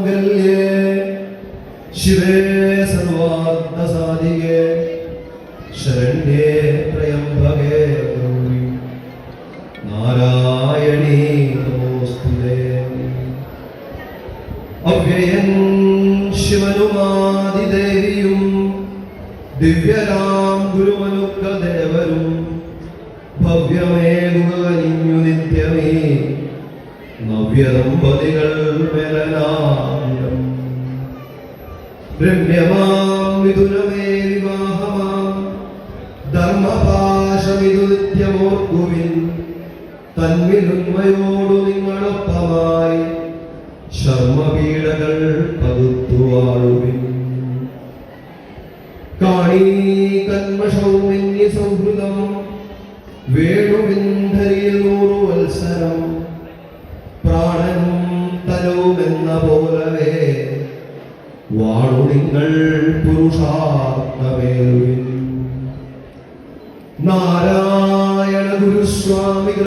സർവമംഗല്യേ ശിവേ സർവാർത്ഥസാധികേ ശരണ്യേ ത്രയംബകേ ഗൗരി നാരായണീ നമോസ്തുതേ. അവ്യയൻ ശിവനുമാദിദേവിയും ദിവ്യരാം ഗുരുമനുക്കദേവരും ഭവ്യമേകുകനിഞ്ഞു നിത്യമേ നവ്യദമ്പതികൾ മേലനായിരം. രമ്യമാം മിഥുനമേ വിവാഹമാം ധർമ്മപാശമിതു നിത്യമോർക്കുവിൻ. തന്മിലുന്മയോടു നിങ്ങളൊപ്പമായി ശർമ്മപീഡകൾ പകുത്തുവാഴുവിൻ. കാണീ കന്മഷൗമിന്യ സൗഹൃദം വേണുവിന്ധരിയിൽ 100 വത്സരം. പ്രാണനും തനുവുമെന്ന പോലവേ വാണു നിങ്ങൾ പുരുഷാർത്ഥമേറുവിൻ. നാരായണ ഗുരുസ്വാമികൾ